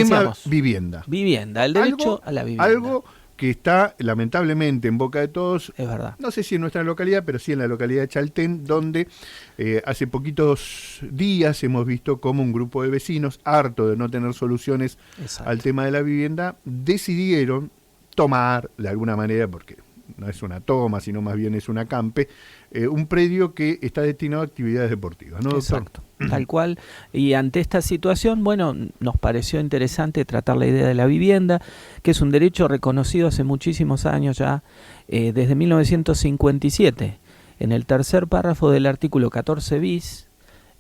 tema decíamos, vivienda. vivienda, el derecho a la vivienda. Algo que está lamentablemente en boca de todos, es verdad. no sé si en nuestra localidad, pero sí en la localidad de Chaltén, donde hace poquitos días hemos visto cómo un grupo de vecinos, harto de no tener soluciones Exacto. al tema de la vivienda, decidieron tomar, de alguna manera, porque no es una toma, sino más bien es un acampe, un predio que está destinado a actividades deportivas, ¿no, doctor? Exacto, tal cual. Y ante esta situación, bueno, nos pareció interesante tratar la idea de la vivienda, que es un derecho reconocido hace muchísimos años ya, desde 1957. En el tercer párrafo del artículo 14 bis,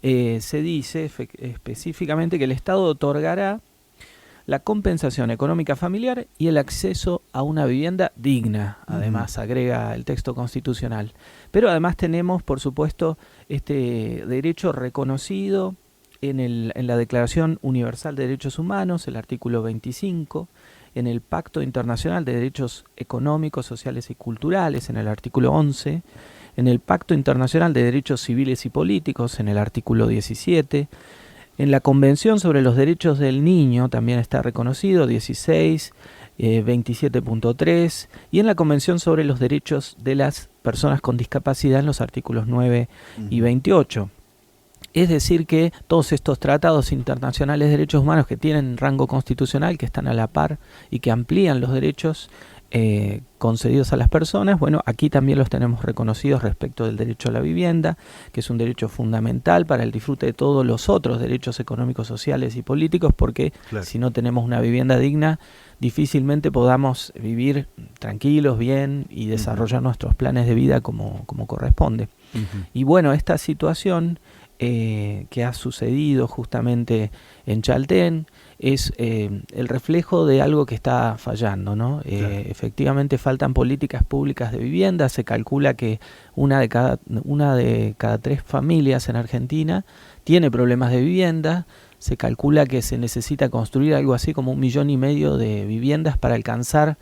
se dice específicamente que el Estado otorgará la compensación económica familiar y el acceso a una vivienda digna, además, agrega el texto constitucional. Pero además tenemos, por supuesto, este derecho reconocido en la Declaración Universal de Derechos Humanos, el artículo 25, en el Pacto Internacional de Derechos Económicos, Sociales y Culturales, en el artículo 11, en el Pacto Internacional de Derechos Civiles y Políticos, en el artículo 17, en la Convención sobre los Derechos del Niño también está reconocido, 16, 27.3, y en la Convención sobre los Derechos de las Personas con Discapacidad en los artículos 9 y 28. Es decir que todos estos tratados internacionales de derechos humanos que tienen rango constitucional, que están a la par y que amplían los derechos concedidos a las personas, bueno, aquí también los tenemos reconocidos respecto del derecho a la vivienda, que es un derecho fundamental para el disfrute de todos los otros derechos económicos, sociales y políticos, porque claro, si no tenemos una vivienda digna, difícilmente podamos vivir tranquilos, bien y desarrollar nuestros planes de vida como corresponde. Y bueno, esta situación que ha sucedido justamente en Chaltén es el reflejo de algo que está fallando, ¿no? Claro. Efectivamente faltan políticas públicas de vivienda. Se calcula que una de cada 3 familias en Argentina tiene problemas de vivienda. Se calcula que se necesita construir algo así como 1,5 millones de viviendas para alcanzar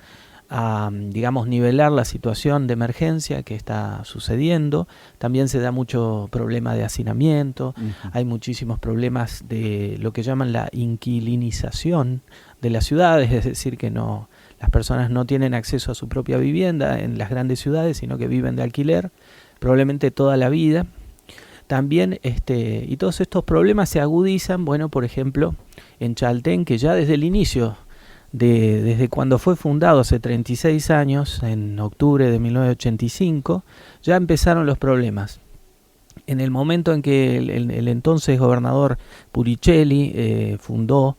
a, digamos, nivelar la situación de emergencia que está sucediendo. También se da mucho problema de hacinamiento, hay muchísimos problemas de lo que llaman la inquilinización de las ciudades, es decir, que las personas no tienen acceso a su propia vivienda en las grandes ciudades, sino que viven de alquiler, probablemente toda la vida. También, y todos estos problemas se agudizan, bueno, por ejemplo, en Chaltén, que ya desde el inicio, desde cuando fue fundado hace 36 años, en octubre de 1985, ya empezaron los problemas. En el momento en que el entonces gobernador Puricelli fundó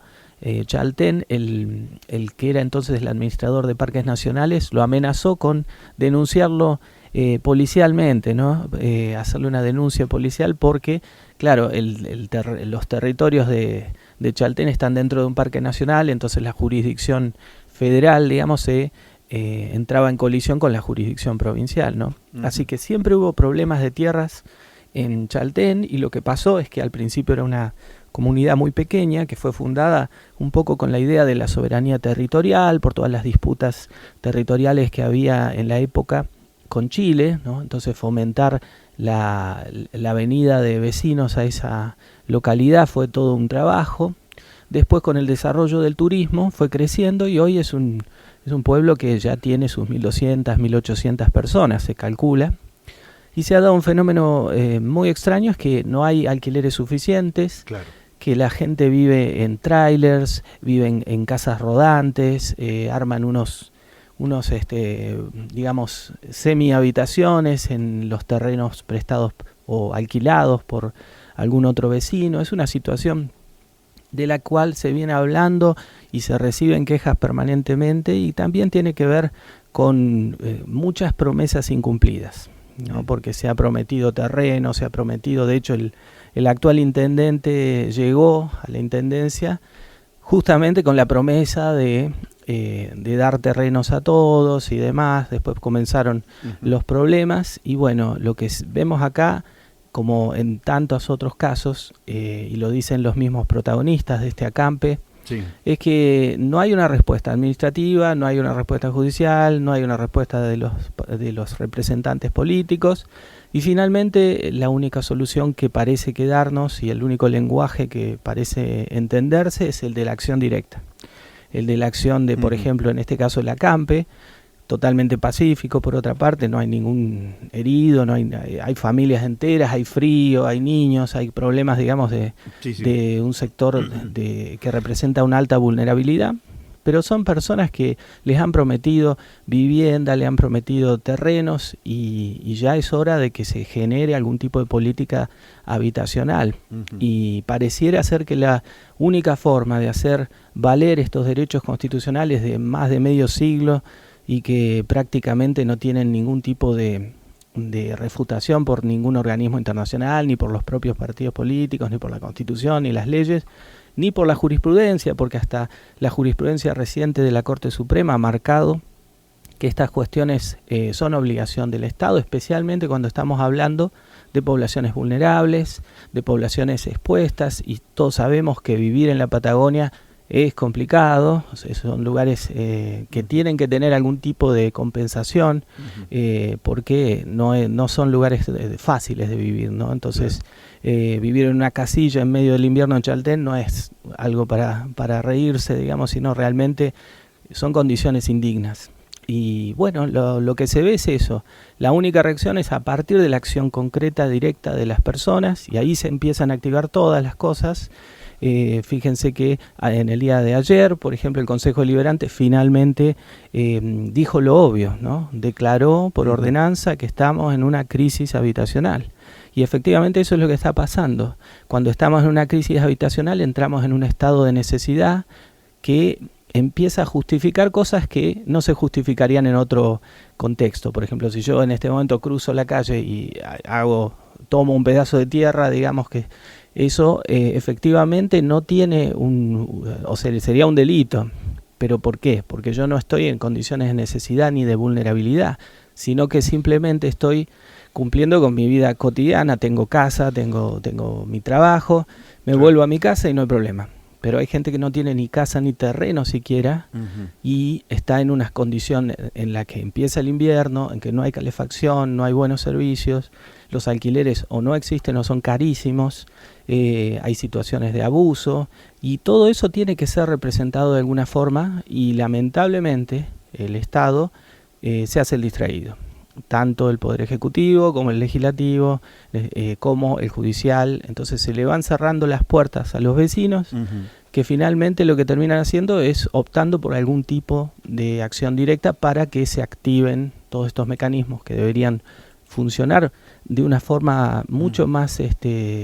Chaltén, el que era entonces el administrador de parques nacionales, lo amenazó con denunciarlo policialmente, ¿no? Hacerle una denuncia policial porque, claro, los territorios de Chaltén están dentro de un parque nacional, entonces la jurisdicción federal, digamos, entraba en colisión con la jurisdicción provincial, ¿no? Así que siempre hubo problemas de tierras en Chaltén, y lo que pasó es que al principio era una comunidad muy pequeña que fue fundada un poco con la idea de la soberanía territorial por todas las disputas territoriales que había en la época con Chile, ¿no? Entonces fomentar la venida de vecinos a esa localidad fue todo un trabajo. Después, con el desarrollo del turismo, fue creciendo y hoy es un pueblo que ya tiene sus 1.200, 1.800 personas, se calcula. Y se ha dado un fenómeno muy extraño, es que no hay alquileres suficientes, claro, que la gente vive en trailers, viven en casas rodantes, arman unos digamos, semi-habitaciones en los terrenos prestados o alquilados por algún otro vecino. Es una situación de la cual se viene hablando y se reciben quejas permanentemente, y también tiene que ver con muchas promesas incumplidas, ¿no? Porque se ha prometido terreno, se ha prometido, de hecho el actual intendente llegó a la intendencia justamente con la promesa de dar terrenos a todos y demás. Después comenzaron los problemas, y bueno, lo que vemos acá, como en tantos otros casos, y lo dicen los mismos protagonistas de este acampe, sí, es que no hay una respuesta administrativa, no hay una respuesta judicial, no hay una respuesta de los representantes políticos, y finalmente la única solución que parece quedarnos y el único lenguaje que parece entenderse es el de la acción directa. el de la acción de, por ejemplo, en este caso el acampe, totalmente pacífico. Por otra parte, no hay ningún herido, hay familias enteras, hay frío, hay niños, hay problemas, digamos, de un sector que representa una alta vulnerabilidad. Pero son personas que les han prometido vivienda, le han prometido terrenos y ya es hora de que se genere algún tipo de política habitacional. Y pareciera ser que la única forma de hacer valer estos derechos constitucionales de más de medio siglo y que prácticamente no tienen ningún tipo de refutación por ningún organismo internacional, ni por los propios partidos políticos, ni por la Constitución, ni las leyes, ni por la jurisprudencia, porque hasta la jurisprudencia reciente de la Corte Suprema ha marcado que estas cuestiones son obligación del Estado, especialmente cuando estamos hablando de poblaciones vulnerables, de poblaciones expuestas, y todos sabemos que vivir en la Patagonia es complicado, son lugares que tienen que tener algún tipo de compensación, porque no son lugares fáciles de vivir, ¿no? Entonces, vivir en una casilla en medio del invierno en Chaltén no es algo para reírse, digamos, sino realmente son condiciones indignas. Y bueno, lo que se ve es eso. La única reacción es a partir de la acción concreta, directa de las personas, y ahí se empiezan a activar todas las cosas. Fíjense que en el día de ayer, por ejemplo, el Consejo Deliberante finalmente dijo lo obvio, ¿no? Declaró por ordenanza que estamos en una crisis habitacional. Y efectivamente eso es lo que está pasando. Cuando estamos en una crisis habitacional entramos en un estado de necesidad que empieza a justificar cosas que no se justificarían en otro contexto. Por ejemplo, si yo en este momento cruzo la calle y tomo un pedazo de tierra, digamos que eso efectivamente no tiene sería un delito. ¿Pero por qué? Porque yo no estoy en condiciones de necesidad ni de vulnerabilidad, sino que simplemente estoy cumpliendo con mi vida cotidiana, tengo casa, tengo mi trabajo, me vuelvo a mi casa y no hay problema. Pero hay gente que no tiene ni casa ni terreno siquiera y está en unas condiciones en las que empieza el invierno, en que no hay calefacción, no hay buenos servicios, los alquileres o no existen o son carísimos, hay situaciones de abuso y todo eso tiene que ser representado de alguna forma y lamentablemente el Estado se hace el distraído. Tanto el Poder Ejecutivo como el Legislativo, como el Judicial. Entonces se le van cerrando las puertas a los vecinos, que finalmente lo que terminan haciendo es optando por algún tipo de acción directa para que se activen todos estos mecanismos que deberían funcionar de una forma mucho más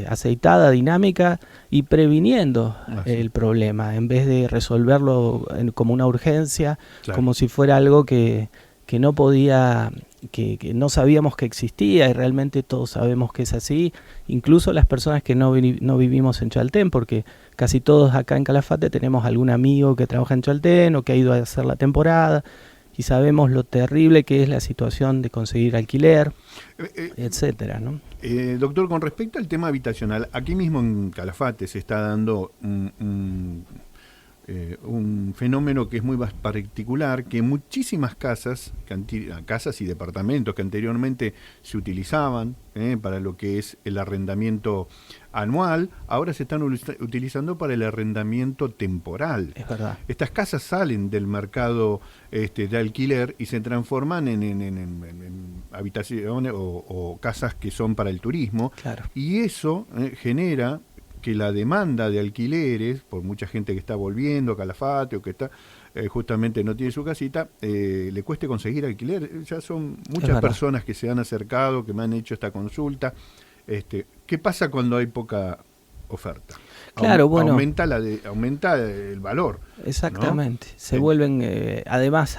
aceitada, dinámica y previniendo el problema, en vez de resolverlo como una urgencia, como si fuera algo que no podía, que no sabíamos que existía, y realmente todos sabemos que es así, incluso las personas que no vivimos en Chaltén, porque casi todos acá en Calafate tenemos algún amigo que trabaja en Chaltén o que ha ido a hacer la temporada, y sabemos lo terrible que es la situación de conseguir alquiler, etcétera, ¿no? Doctor, con respecto al tema habitacional, aquí mismo en Calafate se está dando un fenómeno que es muy particular, que muchísimas casas y departamentos que anteriormente se utilizaban para lo que es el arrendamiento anual, ahora se están utilizando para el arrendamiento temporal. Es verdad. Estas casas salen del mercado de alquiler y se transforman en habitaciones o casas que son para el turismo. Claro. Y eso genera que la demanda de alquileres, por mucha gente que está volviendo a Calafate o que está justamente no tiene su casita, le cueste conseguir alquiler. Ya son muchas personas que se han acercado, que me han hecho esta consulta. ¿Qué pasa cuando hay poca oferta? Claro, bueno. Aumenta el valor. Exactamente. ¿No? Se vuelven, además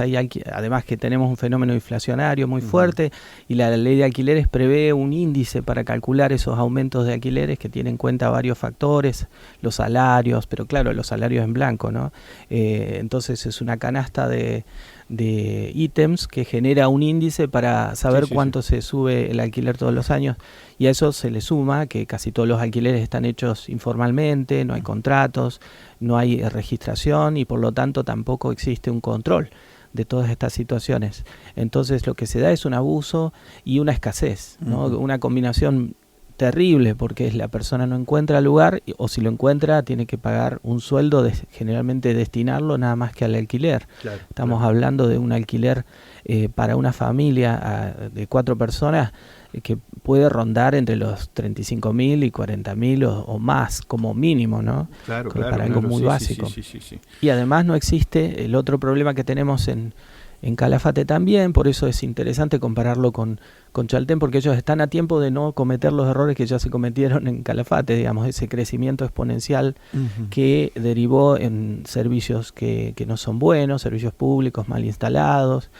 que tenemos un fenómeno inflacionario muy fuerte y la ley de alquileres prevé un índice para calcular esos aumentos de alquileres que tiene en cuenta varios factores, los salarios, pero claro, los salarios en blanco, ¿no? Entonces es una canasta de ítems que genera un índice para saber cuánto se sube el alquiler todos los años, y a eso se le suma que casi todos los alquileres están hechos informalmente, no hay contratos, no hay registración y por lo tanto tampoco existe un control de todas estas situaciones. Entonces lo que se da es un abuso y una escasez, ¿no? Una combinación terrible, porque la persona no encuentra lugar, o si lo encuentra tiene que pagar un sueldo, generalmente destinarlo nada más que al alquiler. Claro, Estamos claro. hablando de un alquiler para una familia de 4 personas que puede rondar entre los 35.000 y 40.000 o más como mínimo, ¿no? Claro, Para claro, algo claro. muy Sí, básico. sí. Y además no existe el otro problema que tenemos en Calafate también, por eso es interesante compararlo con Chaltén, porque ellos están a tiempo de no cometer los errores que ya se cometieron en Calafate, digamos, ese crecimiento exponencial que derivó en servicios que no son buenos, servicios públicos mal instalados,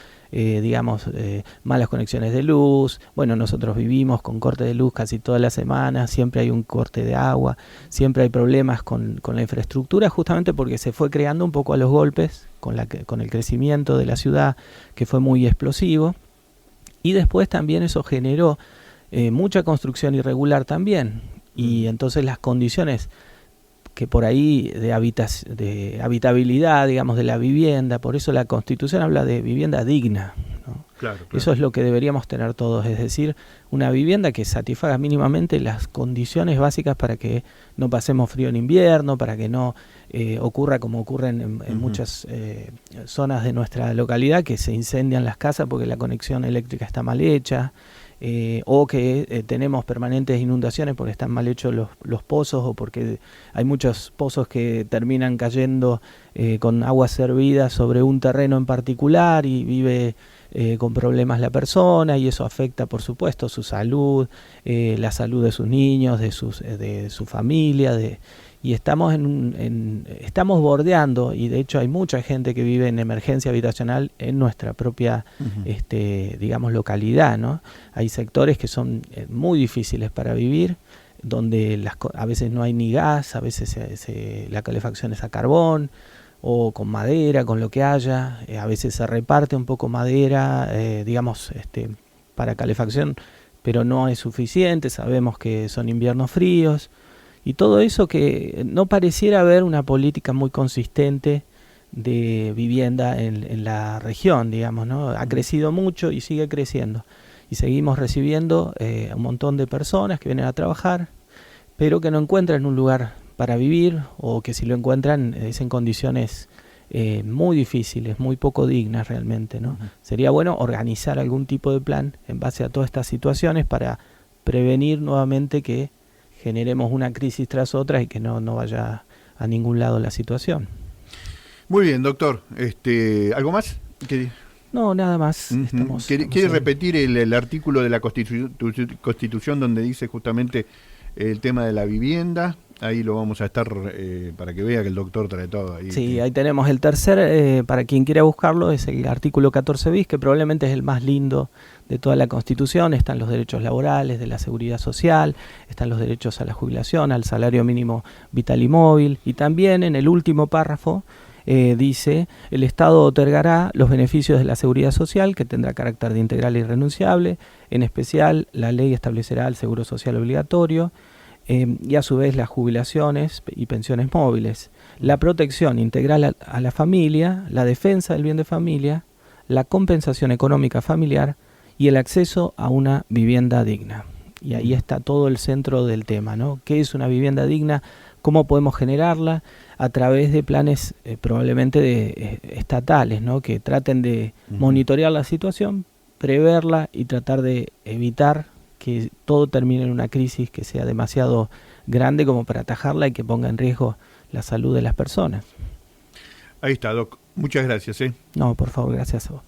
malas conexiones de luz. Bueno, nosotros vivimos con corte de luz casi toda la semana, siempre hay un corte de agua, siempre hay problemas con la infraestructura, justamente porque se fue creando un poco a los golpes con el crecimiento de la ciudad, que fue muy explosivo, y después también eso generó mucha construcción irregular también, y entonces las condiciones que por ahí de habitabilidad, digamos, de la vivienda, por eso la Constitución habla de vivienda digna, ¿no? Claro. Eso es lo que deberíamos tener todos, es decir, una vivienda que satisfaga mínimamente las condiciones básicas para que no pasemos frío en invierno, para que no ocurra como ocurre en muchas zonas de nuestra localidad, que se incendian las casas porque la conexión eléctrica está mal hecha, o que tenemos permanentes inundaciones porque están mal hechos los pozos, o porque hay muchos pozos que terminan cayendo con agua servida sobre un terreno en particular y vive con problemas la persona, y eso afecta por supuesto su salud, la salud de sus niños, de su familia, y estamos estamos bordeando, y de hecho hay mucha gente que vive en emergencia habitacional en nuestra propia digamos localidad, ¿no? Hay sectores que son muy difíciles para vivir, donde a veces no hay ni gas, a veces la calefacción es a carbón o con madera, con lo que haya, a veces se reparte un poco madera, para calefacción, pero no es suficiente, sabemos que son inviernos fríos, y todo eso que no pareciera haber una política muy consistente de vivienda en la región, digamos, ¿no? Ha crecido mucho y sigue creciendo, y seguimos recibiendo un montón de personas que vienen a trabajar, pero que no encuentran un lugar para vivir, o que si lo encuentran es en condiciones muy difíciles, muy poco dignas realmente, ¿no? Sería bueno organizar algún tipo de plan en base a todas estas situaciones para prevenir nuevamente que generemos una crisis tras otra y que no vaya a ningún lado la situación. Muy bien, doctor. ¿Algo más? No, nada más. ¿Quiere repetir el artículo de la Constitución donde dice justamente el tema de la vivienda? Ahí lo vamos a estar para que vea que el doctor trae todo ahí. Sí, ahí tenemos el tercer, para quien quiera buscarlo, es el artículo 14 bis, que probablemente es el más lindo de toda la Constitución. Están los derechos laborales, de la seguridad social, están los derechos a la jubilación, al salario mínimo vital y móvil, y también en el último párrafo dice: el Estado otorgará los beneficios de la seguridad social, que tendrá carácter de integral e irrenunciable. En especial, la ley establecerá el seguro social obligatorio, y a su vez las jubilaciones y pensiones móviles, la protección integral a la familia, la defensa del bien de familia, la compensación económica familiar y el acceso a una vivienda digna. Y ahí está todo el centro del tema, ¿no? ¿Qué es una vivienda digna? ¿Cómo podemos generarla? A través de planes probablemente estatales, ¿no? Que traten de monitorear la situación, preverla y tratar de evitar que todo termine en una crisis que sea demasiado grande como para atajarla y que ponga en riesgo la salud de las personas. Ahí está, Doc. Muchas gracias. No, por favor, gracias a vos.